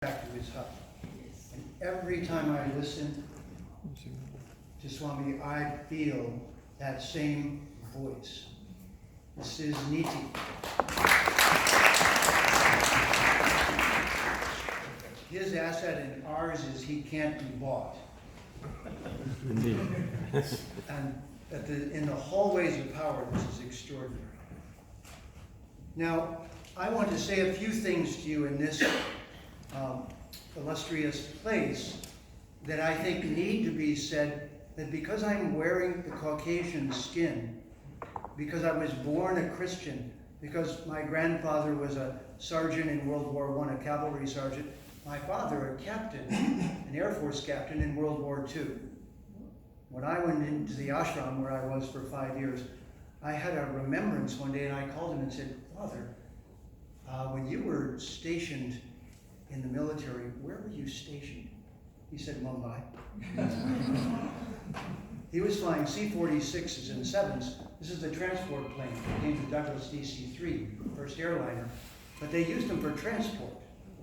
back to his hut. And every time I listen to Swami, I feel that same voice. This is Niti. His asset and ours is he can't be bought. And in the hallways of power, this is extraordinary. Now, I want to say a few things to you in this illustrious place that I think need to be said, that because I'm wearing the Caucasian skin, because I was born a Christian, because my grandfather was a sergeant in World War I, a cavalry sergeant, my father a captain, an Air Force captain in World War II. When I went into the ashram where I was for 5 years, I had a remembrance one day and I called him and said, "Father, when you were stationed in the military, where were you stationed?" He said, "Mumbai." He was flying C-46s and 7s. This is the transport plane that came to Douglas DC-3, first airliner. But they used them for transport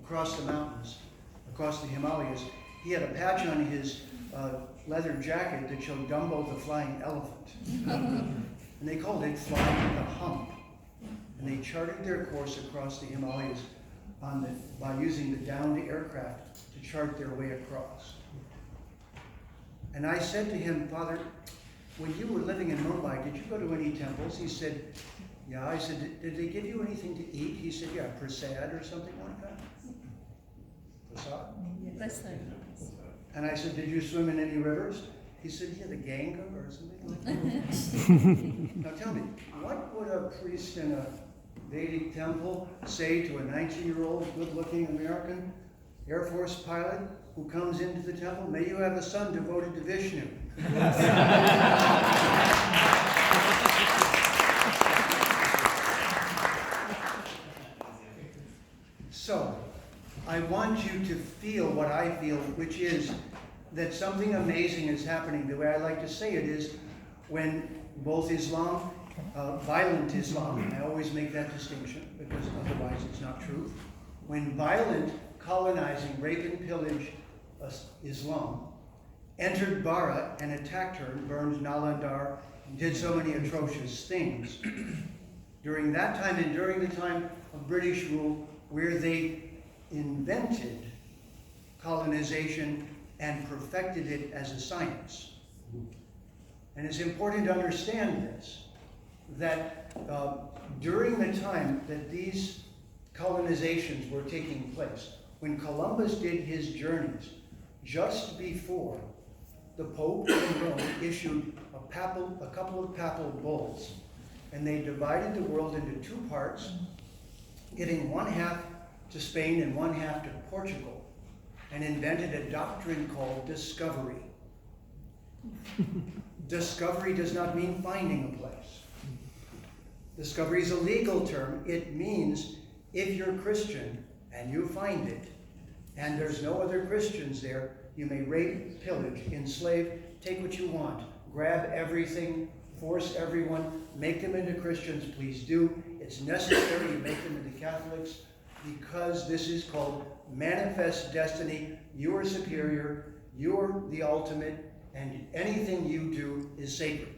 across the mountains, across the Himalayas. He had a patch on his leather jacket that showed Dumbo the flying elephant. And they called it flying the hump. And they charted their course across the Himalayas by using the downed aircraft to chart their way across. And I said to him, "Father, when you were living in Mumbai, did you go to any temples?" He said, "Yeah." I said, "Did they give you anything to eat?" He said, "Yeah, prasad or something like that." Prasad? And I said, "Did you swim in any rivers?" He said, "Yeah, the Ganga or something like that." Now tell me, what would a priest in a Vedic temple say to a 19-year-old good-looking American Air Force pilot who comes into the temple? "May you have a son devoted to Vishnu." So, I want you to feel what I feel, which is that something amazing is happening. The way I like to say it is when both Islam, violent Islam, I always make that distinction because otherwise it's not true. When violent, colonizing, rape and pillage Islam entered Bharat and attacked her and burned Nalandar and did so many atrocious things, during that time and during the time of British rule, where they invented colonization and perfected it as a science. And it's important to understand this, that during the time that these colonizations were taking place, when Columbus did his journeys, just before the Pope in Rome issued a couple of papal bulls, and they divided the world into two parts, giving one half to Spain and one half to Portugal, and invented a doctrine called discovery. Discovery does not mean finding a place. Discovery is a legal term. It means if you're Christian and you find it, and there's no other Christians there, you may rape, pillage, enslave, take what you want, grab everything, force everyone, make them into Christians, please do. It's necessary to make them into Catholics because this is called manifest destiny. You are superior, you're the ultimate, and anything you do is sacred.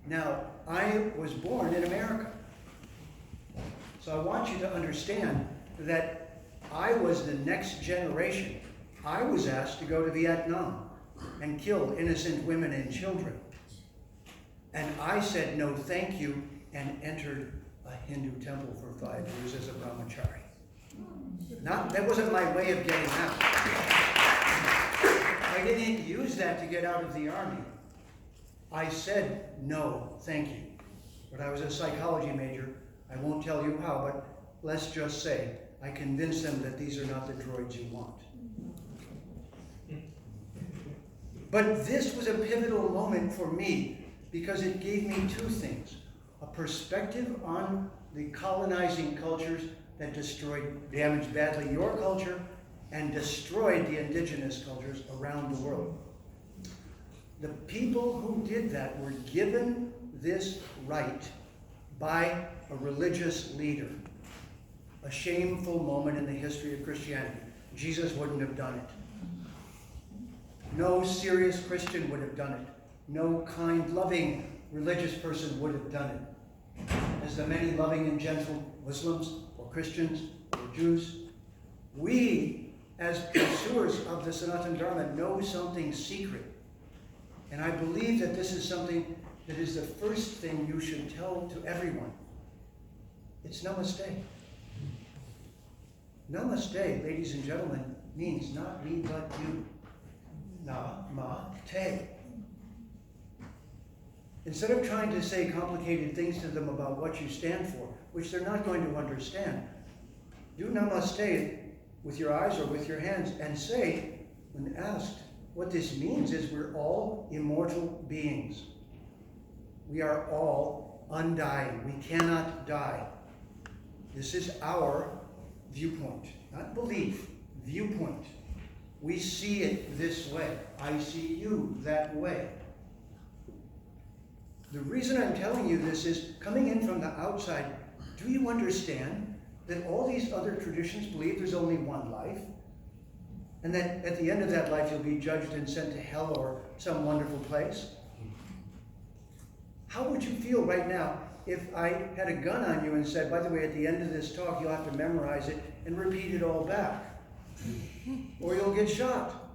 Now, I was born in America. So I want you to understand that I was the next generation. I was asked to go to Vietnam and kill innocent women and children. And I said no thank you and entered a Hindu temple for 5 years as a brahmachari. That wasn't my way of getting out. I didn't use that to get out of the army. I said no thank you. But I was a psychology major. I won't tell you how, but let's just say I convinced them that these are not the droids you want. But this was a pivotal moment for me because it gave me two things. A perspective on the colonizing cultures that damaged badly your culture and destroyed the indigenous cultures around the world. The people who did that were given this right by a religious leader. a shameful moment in the history of Christianity. Jesus wouldn't have done it. No serious Christian would have done it. No kind, loving, religious person would have done it. As the many loving and gentle Muslims or Christians or Jews, we, as pursuers of the Sanatana Dharma, know something secret. And I believe that this is something that is the first thing you should tell to everyone. It's namaste. Namaste, ladies and gentlemen, means not me but you. Na-ma-te. Instead of trying to say complicated things to them about what you stand for, which they're not going to understand, do namaste with your eyes or with your hands and say, when asked, what this means is we're all immortal beings. We are all undying. We cannot die. This is our viewpoint, not belief, viewpoint. We see it this way. I see you that way. The reason I'm telling you this is, coming in from the outside, do you understand that all these other traditions believe there's only one life? And that at the end of that life you'll be judged and sent to hell or some wonderful place? How would you feel right now if I had a gun on you and said, by the way, at the end of this talk you'll have to memorize it and repeat it all back, or you'll get shot?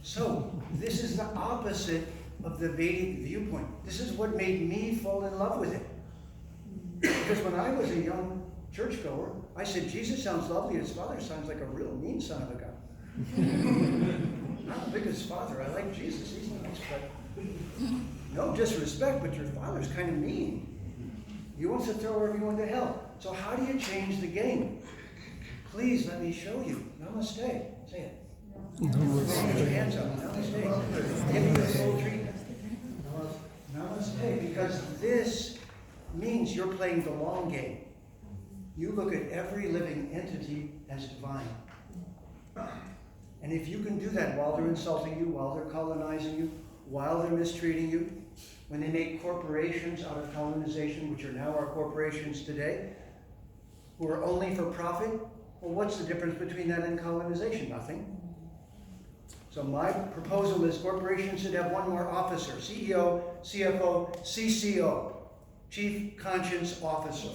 So this is the opposite of the Vedic viewpoint. This is what made me fall in love with it. Because when I was a young churchgoer, I said, Jesus sounds lovely, his father sounds like a real mean son of a gun. Not the biggest father, I like Jesus, he's nice, but no disrespect, but your father's kind of mean. He wants to throw everyone to hell. So how do you change the game? Please let me show you. Namaste. Say it. Namaste. Put your hands up. Namaste. Give me the full treatment. Namaste. Because this means you're playing the long game. You look at every living entity as divine. And if you can do that while they're insulting you, while they're colonizing you, while they're mistreating you, when they make corporations out of colonization, which are now our corporations today, who are only for profit, well, what's the difference between that and colonization? Nothing. So my proposal is corporations should have one more officer, CEO, CFO, CCO, Chief Conscience Officer.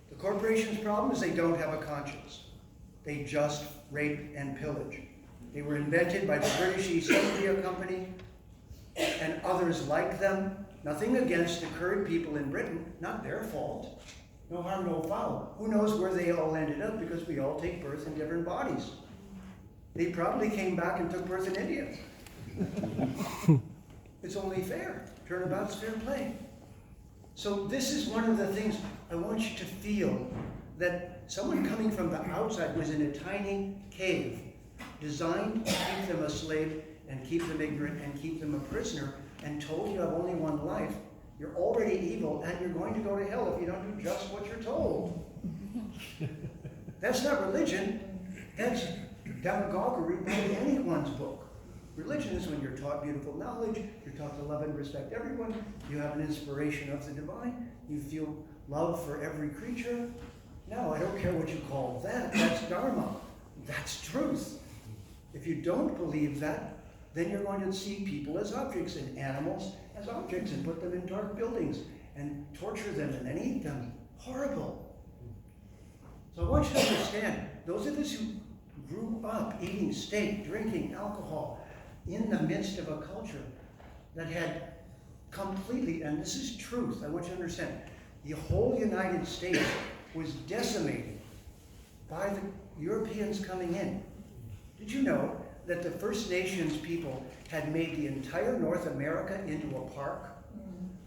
The corporation's problem is they don't have a conscience. They just rape and pillage. They were invented by the British East India Company and others like them. Nothing against the current people in Britain, not their fault. No harm, no foul. Who knows where they all ended up, because we all take birth in different bodies. They probably came back and took birth in India. It's only fair. Turnabout's fair play. So this is one of the things I want you to feel, that someone coming from the outside was in a tiny cave designed to keep them a slave and keep them ignorant and keep them a prisoner, and told you have only one life. You're already evil and you're going to go to hell if you don't do just what you're told. That's not religion. That's demagoguery by anyone's book. Religion is when you're taught beautiful knowledge, you're taught to love and respect everyone, you have an inspiration of the divine, you feel love for every creature. No, I don't care what you call that. That's Dharma. That's truth. If you don't believe that, then you're going to see people as objects and animals as objects and put them in dark buildings and torture them and then eat them. Horrible. So I want you to understand, those of us who grew up eating steak, drinking alcohol, in the midst of a culture that had completely, and this is truth, I want you to understand, the whole United States was decimated by the Europeans coming in. Did you know that the First Nations people had made the entire North America into a park?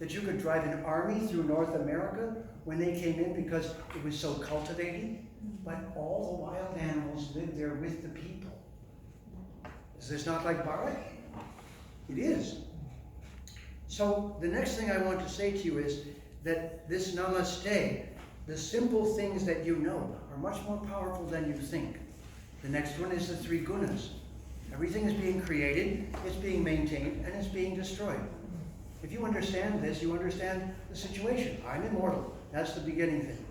That you could drive an army through North America when they came in because it was so cultivated? But all the wild animals lived there with the people. Is this not like Bharat? It is. So the next thing I want to say to you is that this namaste, the simple things that you know, are much more powerful than you think. The next one is the three gunas. Everything is being created, it's being maintained, and it's being destroyed. If you understand this, you understand the situation. I'm immortal. That's the beginning thing.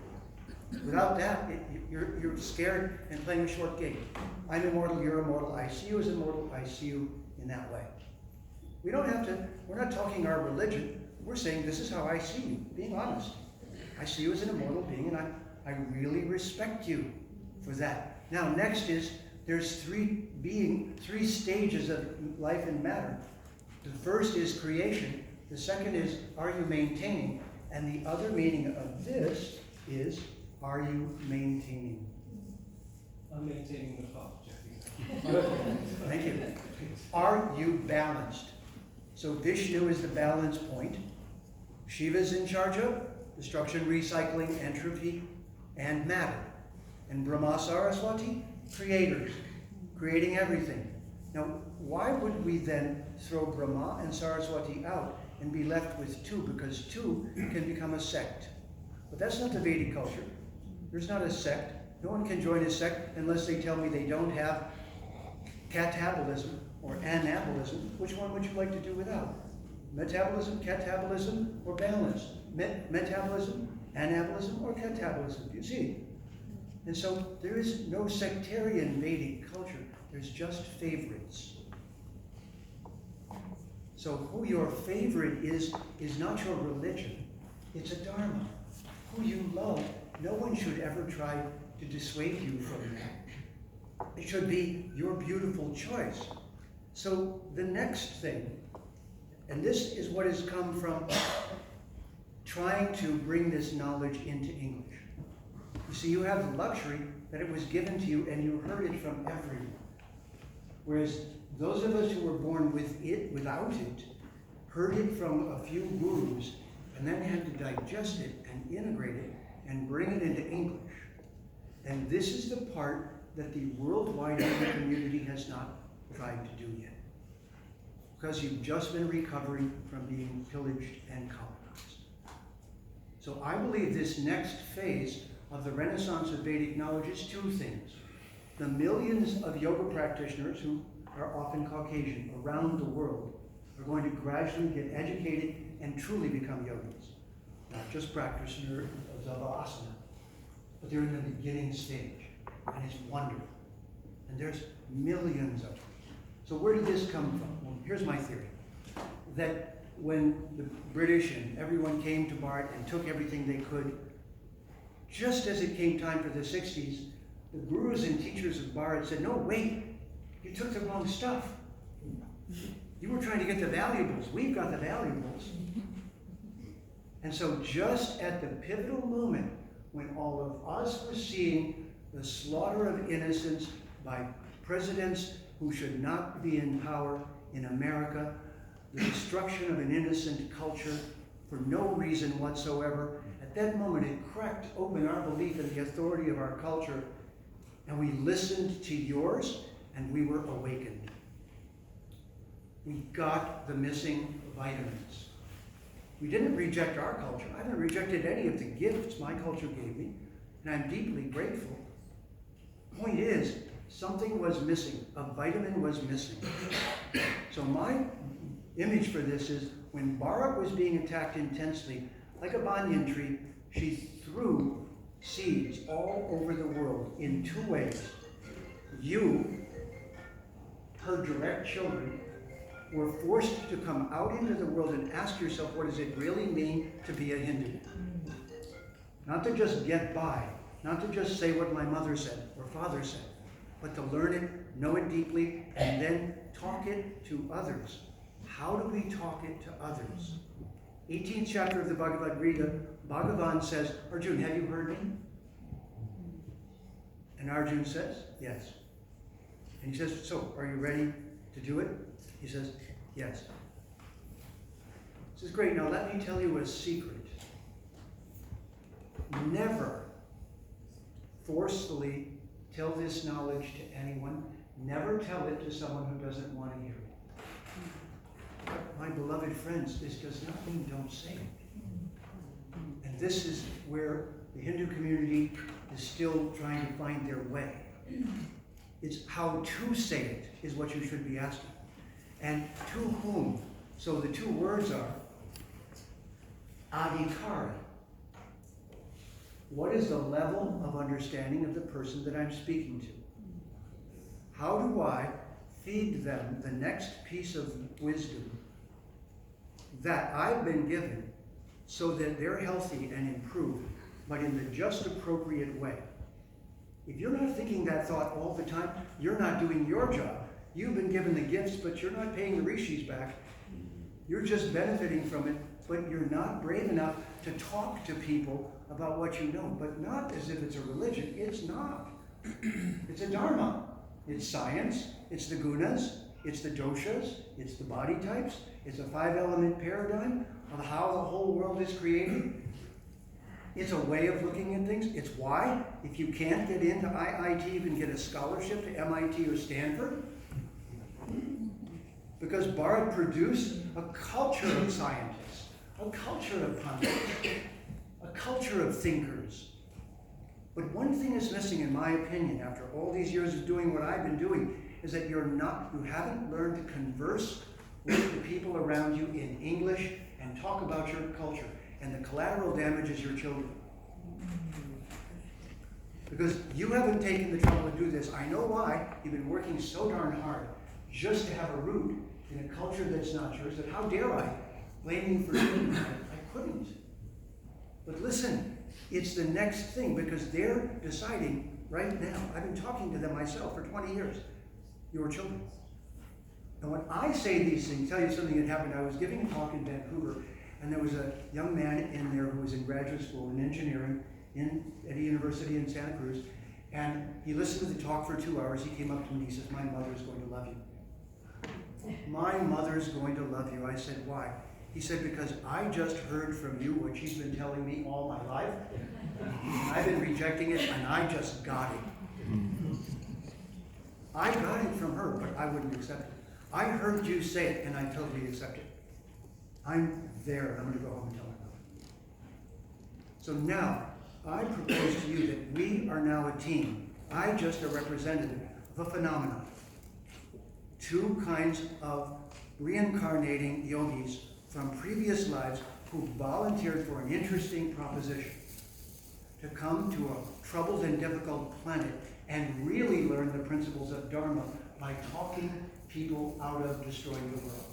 Without that, you're scared and playing a short game. I'm immortal, you're immortal, I see you as immortal, I see you in that way. We don't have to, we're not talking our religion, we're saying this is how I see you, being honest. I see you as an immortal being, and I really respect you for that. Now, next is, there's three stages of life and matter. The first is creation, the second is, are you maintaining? And the other meaning of this is, are you maintaining? I'm maintaining the thought, Jeffy. Good. Thank you. Are you balanced? So Vishnu is the balance point. Shiva is in charge of destruction, recycling, entropy, and matter. And Brahma Saraswati, creators, creating everything. Now, why would we then throw Brahma and Saraswati out and be left with two? Because two can become a sect. But that's not the Vedic culture. There's not a sect. No one can join a sect unless they tell me they don't have catabolism or anabolism. Which one would you like to do without? Metabolism, catabolism, or balance? Metabolism, anabolism, or catabolism? You see? And so there is no sectarian Vedic culture. There's just favorites. So who your favorite is not your religion. It's a Dharma. Who you love, no one should ever try to dissuade you from that. It should be your beautiful choice. So the next thing, and this is what has come from trying to bring this knowledge into English. You see, you have the luxury that it was given to you and you heard it from everyone. Whereas those of us who were born without it, heard it from a few gurus and then had to digest it and integrate it and bring it into English. And this is the part that the worldwide community has not tried to do yet. Because you've just been recovering from being pillaged and colonized. So I believe this next phase of the renaissance of Vedic knowledge is two things. The millions of yoga practitioners who are often Caucasian around the world are going to gradually get educated and truly become yogis. Not just practitioners of asana, but they're in the beginning stage, and it's wonderful. And there's millions of them. So where did this come from? Well, here's my theory. That when the British and everyone came to Bharat and took everything they could, just as it came time for the 60s, the gurus and teachers of Bharat said, no, wait, you took the wrong stuff. You were trying to get the valuables. We've got the valuables. And so just at the pivotal moment when all of us were seeing the slaughter of innocents by presidents who should not be in power in America, the destruction of an innocent culture for no reason whatsoever, at that moment it cracked open our belief in the authority of our culture, and we listened to yours, and we were awakened. We got the missing vitamins. We didn't reject our culture. I haven't rejected any of the gifts my culture gave me, and I'm deeply grateful. Point is, something was missing. A vitamin was missing. So my image for this is, when Bharat was being attacked intensely, like a banyan tree, she threw seeds all over the world in two ways. You, her direct children, were forced to come out into the world and ask yourself, what does it really mean to be a Hindu? Not to just get by, not to just say what my mother said or father said, but to learn it, know it deeply, and then talk it to others. How do we talk it to others? 18th chapter of the Bhagavad Gita, Bhagavan says, Arjun, have you heard me? And Arjun says, yes. And he says, so, are you ready to do it? He says, yes. He says, great, now let me tell you a secret. Never forcefully tell this knowledge to anyone. Never tell it to someone who doesn't want to hear it. My beloved friends, this does not mean don't say it. And this is where the Hindu community is still trying to find their way. It's how to say it is what you should be asking. And to whom? So the two words are adhikari. what is the level of understanding of the person that I'm speaking to? How do I feed them the next piece of wisdom that I've been given so that they're healthy and improved, but in the just appropriate way? If you're not thinking that thought all the time, you're not doing your job. You've been given the gifts, but you're not paying the rishis back. You're just benefiting from it, but you're not brave enough to talk to people about what you know, but not as if it's a religion. It's not. It's a dharma. It's science. It's the gunas. It's the doshas. It's the body types. It's a 5-element paradigm of how the whole world is created. It's a way of looking at things. It's why, if you can't get into IIT, you can get a scholarship to MIT or Stanford. Because Bharat produced a culture of scientists, a culture of pundits, a culture of thinkers. But one thing is missing, in my opinion, after all these years of doing what I've been doing, is that you haven't learned to converse with the people around you in English and talk about your culture. And the collateral damage is your children. Because you haven't taken the trouble to do this. I know why. You've been working so darn hard just to have a root in a culture that's not yours, that how dare I blame you for doing that? I couldn't. But listen, it's the next thing, because they're deciding right now. I've been talking to them myself for 20 years. Your children. And when I say these things, tell you something that happened. I was giving a talk in Vancouver, and there was a young man in there who was in graduate school in engineering at a university in Santa Cruz, and he listened to the talk for 2 hours. He came up to me and he says, "My mother's going to love you." "My mother's going to love you." I said, "Why?" He said, "Because I just heard from you what she's been telling me all my life. I've been rejecting it, and I just got it. I got it from her, but I wouldn't accept it. I heard you say it, and I totally accept it. I'm there, and I'm going to go home and tell my mother." So now, I propose to you that we are now a team. I just a representative of a phenomenon. 2 kinds of reincarnating yogis from previous lives who volunteered for an interesting proposition to come to a troubled and difficult planet and really learn the principles of Dharma by talking people out of destroying the world.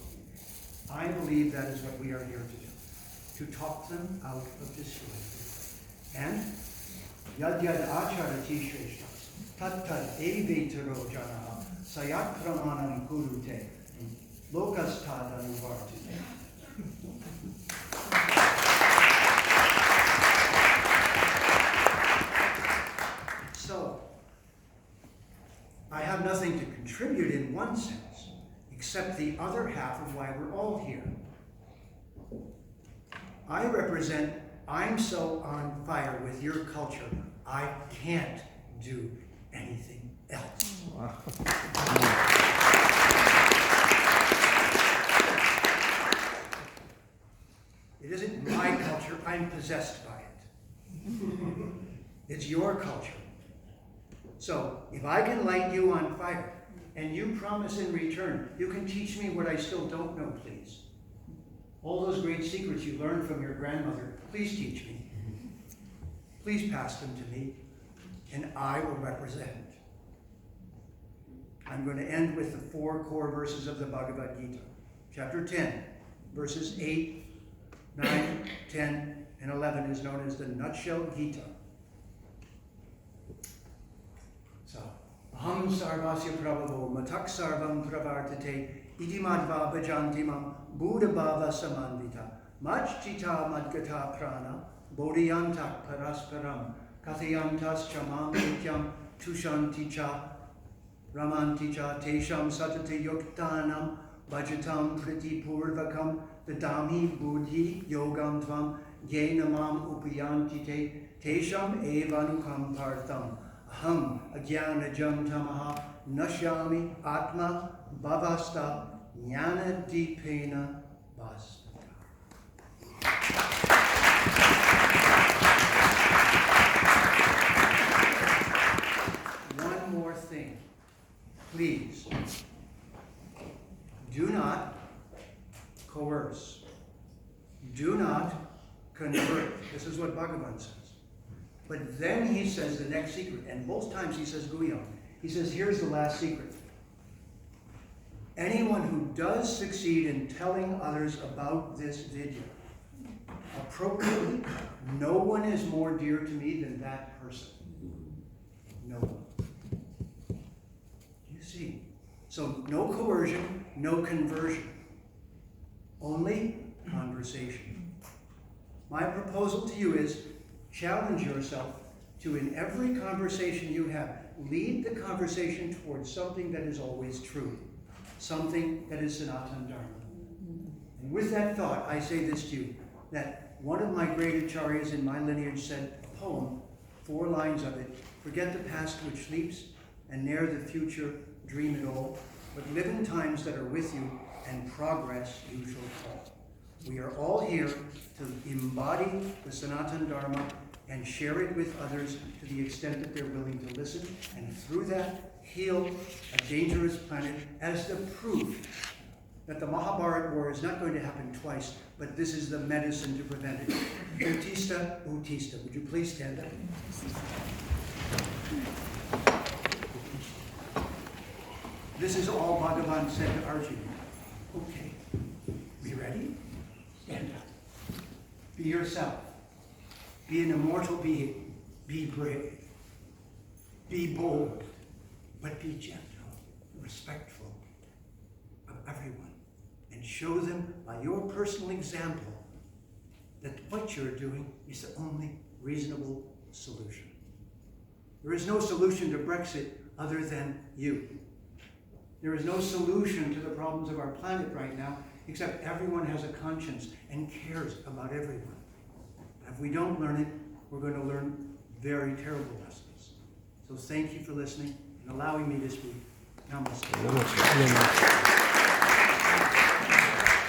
I believe that is what we are here to do, to talk them out of destroying the world. And yad yad acharati shreshtas, tat tat evetaro janaha, sayat pramanam kurute, lokas tad anuvartite. So, I have nothing to contribute in one sense, except the other half of why we're all here. I represent, I'm so on fire with your culture, I can't do anything else. Wow. It isn't my culture, I'm possessed by it. It's your culture. So, if I can light you on fire, and you promise in return, you can teach me what I still don't know, please. All those great secrets you learned from your grandmother, please teach me. Please pass them to me, and I will represent. I'm going to end with the 4 core verses of the Bhagavad Gita. Chapter 10, verses 8, 9, 10, and 11 is known as the Nutshell Gita. So, Aham sarvasya prabhavo matak sarvam pravartate iti madhva bhajantimam buddha bhava samandita majchita madgata prana bodhiyantak parasparam kathayantas chamam nityam tushanti cha ramanti cha tesham satati yuktanam bhajatam priti purvakam dadami buddhi yogam tvam ye namam upayanti te tesham evanukam partham aham ajnanajam tamaha nashyami atma bhavasta jnana dipena vasta. One more thing. Please, do not coerce. Do not convert. This is what Bhagavan says. But then he says the next secret, and both times he says Guyon. He says, here's the last secret. Anyone who does succeed in telling others about this video appropriately, no one is more dear to me than that person. No one. You see? So no coercion, no conversion. Only conversation. My proposal to you is challenge yourself to, in every conversation you have, lead the conversation towards something that is always true. Something that is Sanatana Dharma. And with that thought, I say this to you, that one of my great acharyas in my lineage said a poem, 4 lines of it: forget the past which sleeps, and ne'er the future dream at all, but live in times that are with you, and progress you shall call. We are all here to embody the Sanatana Dharma and share it with others to the extent that they're willing to listen, and through that, heal a dangerous planet as the proof that the Mahabharata war is not going to happen twice, but this is the medicine to prevent it. Utista, Utista. Would you please stand up? This is all Bhagavan said to Arjuna. Okay, be ready? Stand up. Be yourself. Be an immortal being. Be brave. Be bold. But be gentle, respectful of everyone. And show them by your personal example that what you're doing is the only reasonable solution. There is no solution to Brexit other than you. There is no solution to the problems of our planet right now, except everyone has a conscience and cares about everyone. If we don't learn it, we're going to learn very terrible lessons. So thank you for listening and allowing me to speak. Namaste.